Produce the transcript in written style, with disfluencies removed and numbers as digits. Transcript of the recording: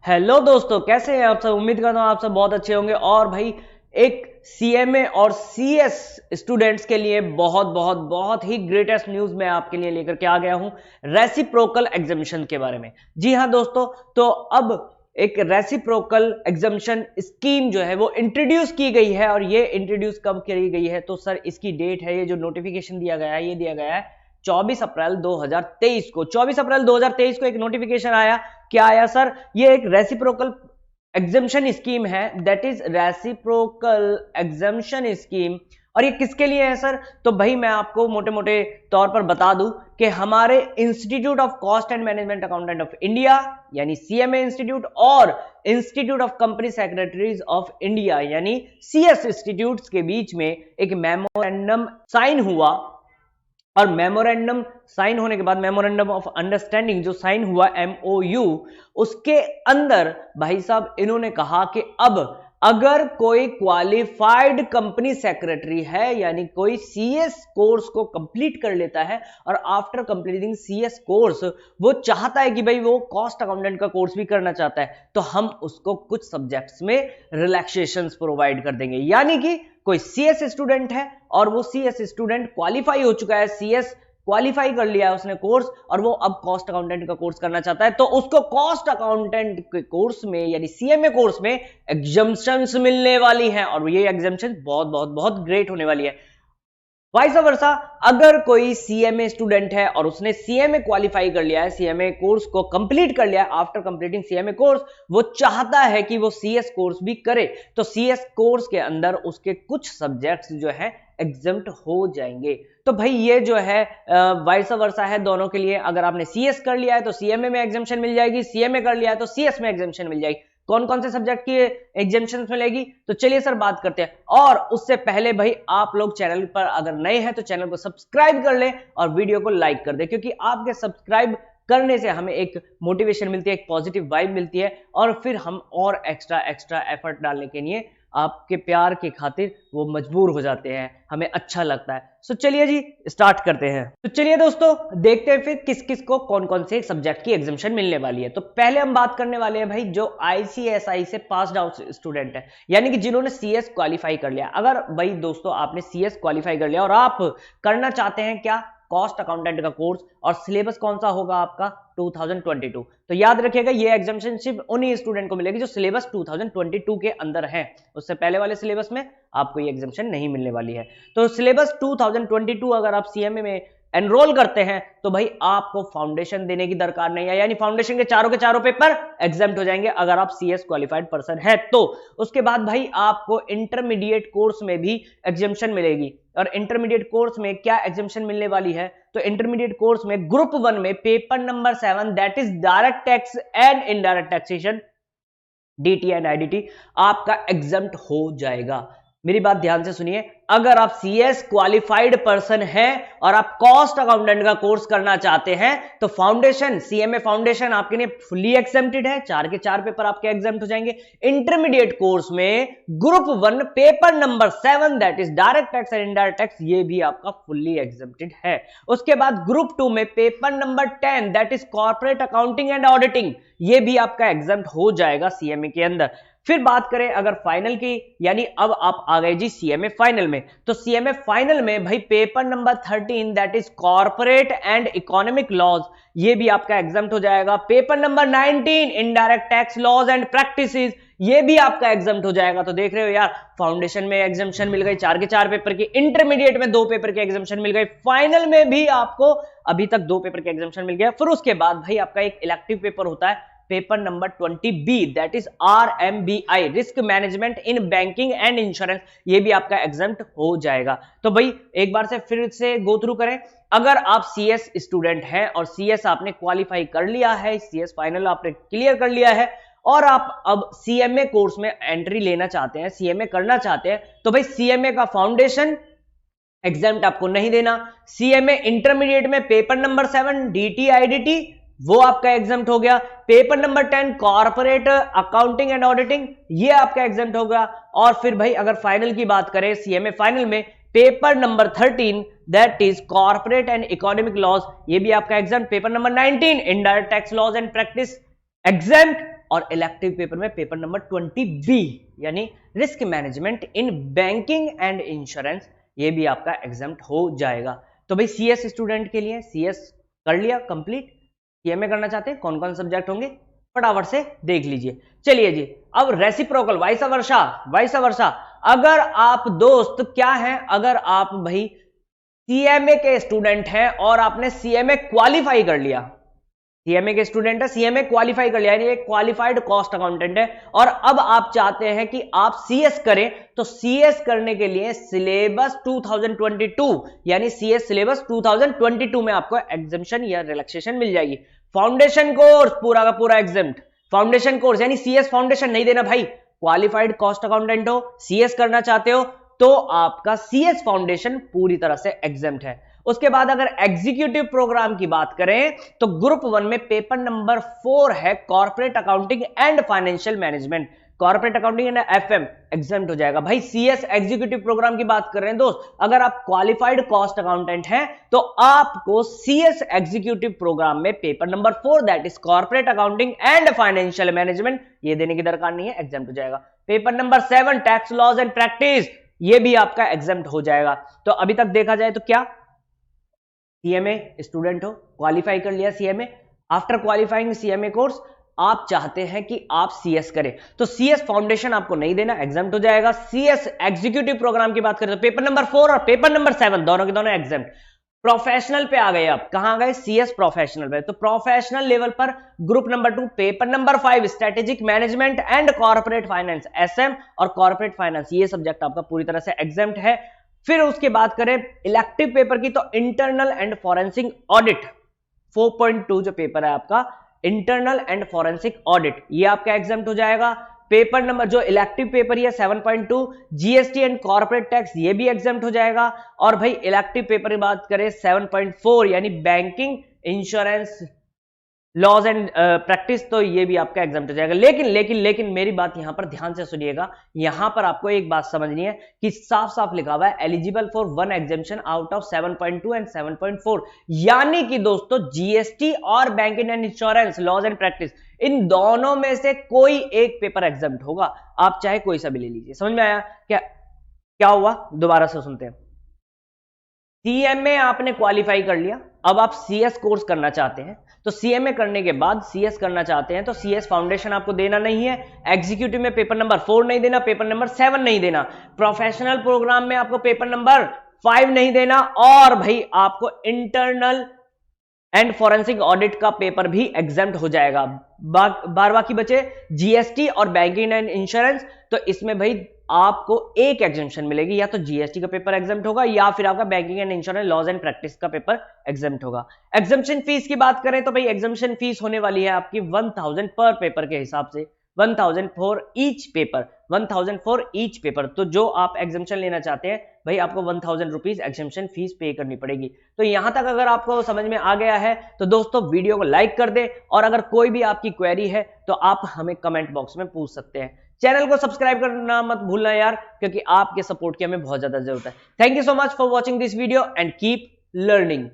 Hello दोस्तों, कैसे हैं आप सब। उम्मीद करता हूं आप सब बहुत अच्छे होंगे। और भाई एक सीएमए और सीएस स्टूडेंट्स के लिए बहुत बहुत बहुत ही ग्रेटेस्ट न्यूज मैं आपके लिए लेकर के आ गया हूं, रेसिप्रोकल एग्जामिशन के बारे में। जी हां दोस्तों, तो अब एक रेसिप्रोकल एग्जामिशन स्कीम जो है वो इंट्रोड्यूस की गई है। और ये इंट्रोड्यूस कब करी गई है तो सर इसकी डेट है, ये जो नोटिफिकेशन दिया गया है ये दिया गया है 24 अप्रैल 2023 को। 24 अप्रैल 2023 को एक नोटिफिकेशन आया। क्या आया सर? ये एक रेसिप्रोकल एग्जामिशन स्कीम है, that is reciprocal examination scheme. और ये किसके लिए है सर? तो भाई मैं आपको मोटे मोटे तौर पर बता दूं कि हमारे institute of cost and management accountant of India यानी सीएमए इंस्टीट्यूट और institute of company secretaries of India यानी सीएस इंस्टीट्यूट्स के बीच में एक मेमोरेंडम साइन हुआ। और मेमोरेंडम साइन होने के बाद मेमोरेंडम ऑफ अंडरस्टैंडिंग जो साइन हुआ एमओयू, उसके अंदर भाई साहब इन्होंने कहा कि अब अगर कोई क्वालिफाइड कंपनी सेक्रेटरी है यानी कोई सीएस कोर्स को कंप्लीट कर लेता है और आफ्टर कंप्लीटिंग सीएस कोर्स वो चाहता है कि भाई वो कॉस्ट अकाउंटेंट का कोर्स भी करना चाहता है, तो हम उसको कुछ सब्जेक्ट्स में रिलैक्सेशंस प्रोवाइड कर देंगे। यानी कि कोई सीएस स्टूडेंट है और वो सीएस स्टूडेंट क्वालिफाई हो चुका है, सीएस क्वालिफाई कर लिया है उसने कोर्स, और वो अब कॉस्ट अकाउंटेंट का कोर्स करना चाहता है, तो उसको कॉस्ट अकाउंटेंट के कोर्स में यानी सीएमए कोर्स में एग्जम्पशंस मिलने वाली हैं। और ये एग्जम्पशन बहुत बहुत बहुत ग्रेट होने वाली है। वाइस वर्सा, अगर कोई सीएमए स्टूडेंट है और उसने सीएमए क्वालिफाई कर लिया है, सीएमए कोर्स को कंप्लीट कर लिया है, आफ्टर कंप्लीटिंग सीएमए कोर्स वो चाहता है कि वो सीएस कोर्स भी करे, तो सीएस कोर्स के अंदर उसके कुछ सब्जेक्ट्स जो है एग्जम्प्ट हो जाएंगे। तो भाई ये जो है वाइस वर्सा है दोनों के लिए। अगर आपने सीएस कर लिया है तो सीएमए में एग्जम्पशन मिल जाएगी, सीएमए कर लिया है तो सीएस में एग्जम्पशन मिल जाएगी। कौन कौन से सब्जेक्ट की एग्जामिशन मिलेगी तो चलिए सर बात करते हैं। और उससे पहले भाई आप लोग चैनल पर अगर नए हैं तो चैनल को सब्सक्राइब कर लें और वीडियो को लाइक कर दें, क्योंकि आपके सब्सक्राइब करने से हमें एक मोटिवेशन मिलती है, एक पॉजिटिव वाइब मिलती है, और फिर हम और एक्स्ट्रा एफर्ट डालने के लिए आपके प्यार के खातिर वो मजबूर हो जाते हैं, हमें अच्छा लगता है। सो चलिए जी स्टार्ट करते हैं। तो चलिए दोस्तों देखते हैं फिर किस किस को कौन कौन से सब्जेक्ट की एग्जामिशन मिलने वाली है। तो पहले हम बात करने वाले हैं भाई जो आईसीएसआई से पास्ड आउट स्टूडेंट है, यानी कि जिन्होंने सीएस क्वालिफाई कर लिया। अगर भाई दोस्तों आपने सीएस क्वालिफाई कर लिया और आप करना चाहते हैं क्या, कॉस्ट अकाउंटेंट का कोर्स, और सिलेबस कौन सा होगा आपका 2022, तो याद रखिएगा ये एग्जामिशन सिर्फ उन्हीं स्टूडेंट को मिलेगी जो सिलेबस 2022 के अंदर है। उससे पहले वाले सिलेबस में आपको ये एग्जामिशन नहीं मिलने वाली है। तो सिलेबस 2022 अगर आप सीएमए में एनरोल करते हैं तो भाई आपको फाउंडेशन देने की दरकार नहीं है, यानी फाउंडेशन के चारों पेपर एग्जाम्प्ट हो जाएंगे अगर आप सीएस क्वालिफाइड पर्सन है तो। उसके बाद भाई आपको इंटरमीडिएट कोर्स में भी एग्जामिशन मिलेगी। और इंटरमीडिएट कोर्स में क्या एग्जामिशन मिलने वाली है, तो इंटरमीडिएट कोर्स में ग्रुप 1 में paper number 7 that is direct tax and indirect taxation DT and IDT आपका एग्जाम्प्ट हो जाएगा। मेरी बात ध्यान से सुनिए, अगर आप सीएस क्वालिफाइड पर्सन हैं और आप कॉस्ट अकाउंटेंट का कोर्स करना चाहते हैं तो फाउंडेशन, सीएमए फाउंडेशन आपके लिए फुल्ली एग्जेम्प्टेड है, 4 के 4 पेपर आपके एग्जाम्प्ट हो जाएंगे। इंटरमीडिएट कोर्स में group 1 paper number 7 that is direct tax and indirect tax, ये भी आपका फुल्ली एग्जेम्प्टेड है। उसके बाद ग्रुप 2 में paper number 10 that is corporate accounting and auditing, ये भी आपका एग्जाम्प्ट हो जाएगा सीएमए के अंदर। फिर बात करें अगर फाइनल की, यानी अब आप आ गए जी सीएमए फाइनल में, तो सीएमए फाइनल में भाई paper number 13 that is corporate and economic laws, ये भी आपका एग्जाम्प्ट हो जाएगा। Paper number 19 indirect tax laws and practices, ये भी आपका एग्जाम्प्ट हो जाएगा। तो देख रहे हो यार, फाउंडेशन में एग्जाम्पशन मिल गई 4 के 4 पेपर की, इंटरमीडिएट में 2 पेपर के एग्जाम्पशन मिल गए, फाइनल में भी आपको अभी तक 2 पेपर के एग्जाम्पशन मिल गया। फिर उसके बाद भाई आपका एक इलेक्टिव पेपर होता है paper number 20B that is RMBI risk management in banking and insurance, ये भी आपका एग्जाम्प्ट हो जाएगा। तो भाई एक बार से फिर से गो थ्रू करें, अगर आप सीएस स्टूडेंट हैं और सीएस आपने क्वालिफाई कर लिया है, सीएस फाइनल आपने क्लियर कर लिया है और आप अब सीएमए कोर्स में एंट्री लेना चाहते हैं, सीएमए करना चाहते हैं, तो भाई सीएमए का फाउंडेशन एग्जाम्प्ट आपको नहीं देना। सीएमए इंटरमीडिएट में पेपर नंबर 7 डीटी आईडीटी वो आपका एग्जाम्प्ट हो गया। Paper number 10 corporate accounting and auditing, ये आपका एग्जाम्प्ट होगा। और फिर भाई अगर फाइनल की बात करें सीएमए फाइनल में paper number 13 that is corporate and economic laws, ये भी आपका exempt. Paper number 19 indirect tax laws and practice exempt. और इलेक्टिव पेपर में पेपर नंबर 20B यानी risk management in banking and insurance, ये भी आपका एग्जाम्प्ट हो जाएगा। तो भाई सीएस स्टूडेंट के लिए सीएस कर लिया कंप्लीट। सीएमए करना चाहते हैं कौन कौन सब्जेक्ट होंगे फटाफट से देख लीजिए। चलिए जी, अब रेसिप्रोकल वाइसा वर्षा, अगर आप दोस्त क्या है, अगर आप भाई सीएमए के स्टूडेंट हैं और आपने सीएमए क्वालिफाई कर लिया, सीएमए के स्टूडेंट है, सीएमए क्वालिफाई कर लिया यानी एक क्वालिफाइड कॉस्ट अकाउंटेंट है, और अब आप चाहते हैं कि आप सीएस करें, तो सीएस करने के लिए सिलेबस 2022 यानी सीएस सिलेबस 2022 में आपको एग्जम्पशन या रिलैक्सेशन मिल जाएगी। फाउंडेशन कोर्स पूरा का पूरा एग्जम्प्ट, फाउंडेशन कोर्स यानी सीएस फाउंडेशन नहीं देना भाई, क्वालिफाइड कॉस्ट अकाउंटेंट हो, सीएस करना चाहते हो तो आपका सीएस फाउंडेशन पूरी तरह से एग्जम्प्ट है। उसके बाद अगर एग्जीक्यूटिव प्रोग्राम की बात करें तो ग्रुप 1 में पेपर नंबर 4 है corporate accounting and financial management, corporate accounting and FM exempt हो जाएगा। भाई सीएस एग्जीक्यूटिव प्रोग्राम की बात कर रहे हैं दोस्त, अगर आप क्वालिफाइड कॉस्ट अकाउंटेंट हैं तो आपको सीएस एग्जीक्यूटिव प्रोग्राम में paper number 4 that is corporate accounting and financial management ये देने की दरकार नहीं है, एग्जाम्प्ट हो जाएगा। Paper number 7 tax laws and practice, ये भी आपका एग्जाम्प्ट हो जाएगा। तो अभी तक देखा जाए तो क्या सीएमए स्टूडेंट हो, क्वालिफाई कर लिया CMA, after qualifying CMA course आप चाहते हैं कि आप सीएस करें तो सीएस फाउंडेशन आपको नहीं देना, एग्जाम्प्ट हो जाएगा। सीएस एग्जीक्यूटिव प्रोग्राम की बात करें तो पेपर नंबर 4 और पेपर नंबर 7 दोनों के दोनों एग्जाम्प्ट। प्रोफेशनल पे आ गए, आप कहां आ गए सीएस प्रोफेशनल पे, तो प्रोफेशनल लेवल पर group number 2 paper number 5 strategic management and corporate finance SM और कॉर्पोरेट फाइनेंस, ये सब्जेक्ट आपका पूरी तरह से एग्जाम्प्ट है। फिर उसके बात करें इलेक्टिव पेपर की तो इंटरनल एंड फॉरेंसिक ऑडिट 4.2 जो पेपर है आपका इंटरनल एंड फॉरेंसिक ऑडिट, ये आपका एग्जाम्प्ट हो जाएगा। पेपर नंबर जो इलेक्टिव पेपर है 7.2 जीएसटी एंड कॉर्पोरेट टैक्स, ये भी एग्जाम्प्ट हो जाएगा। और भाई इलेक्टिव पेपर की बात करें 7.4 यानी banking insurance laws and practice, तो ये भी आपका एग्जाम्प्ट हो जाएगा। लेकिन मेरी बात यहां पर ध्यान से सुनिएगा, यहां पर आपको एक बात समझनी है कि साफ साफ लिखा हुआ है eligible for 1 exemption out of 7.2 and 7.4, यानी कि दोस्तों जीएसटी और banking and insurance laws and practice इन दोनों में से कोई एक पेपर एग्जाम्प्ट होगा, आप चाहे कोई सा भी ले लीजिए। समझ में आया क्या हुआ, दोबारा से सुनते हैं। सीएमए आपने क्वालिफाई कर लिया, अब आप सीएस कोर्स करना चाहते हैं, तो सीएमए करने के बाद सीएस करना चाहते हैं तो सीएस फाउंडेशन आपको देना नहीं है, एग्जीक्यूटिव में पेपर नंबर 4 नहीं देना, पेपर नंबर 7 नहीं देना, प्रोफेशनल प्रोग्राम में आपको पेपर नंबर 5 नहीं देना, और भाई आपको इंटरनल एंड फॉरेंसिक ऑडिट का पेपर भी एग्जाम्प्ट हो जाएगा। बाकी बचे जीएसटी और बैंकिंग एंड इंश्योरेंस, तो इसमें भाई आपको एक एग्जाम्पशन मिलेगी, या तो जीएसटी का पेपर एग्जाम्प्ट होगा या फिर आपका banking and insurance laws and practice का पेपर एग्जाम्प्ट होगा। एग्जाम्पशन फीस की बात करें तो भाई एग्जाम्पशन फीस होने वाली है आपकी 1000 पर पेपर के हिसाब से, 1000 for each paper, 1000 for each paper. तो जो आप एग्जाम्पशन लेना चाहते हैं भाई आपको 1000 रुपीज एग्जाम्पशन फीस पे करनी पड़ेगी। तो यहां तक अगर आपको समझ में आ गया है तो दोस्तों वीडियो को लाइक कर दे, और अगर कोई भी आपकी क्वेरी है तो आप हमें कमेंट बॉक्स में पूछ सकते हैं। चैनल को सब्सक्राइब करना मत भूलना यार, क्योंकि आपके सपोर्ट की हमें बहुत ज्यादा जरूरत है। Thank you so much for watching this video and keep learning.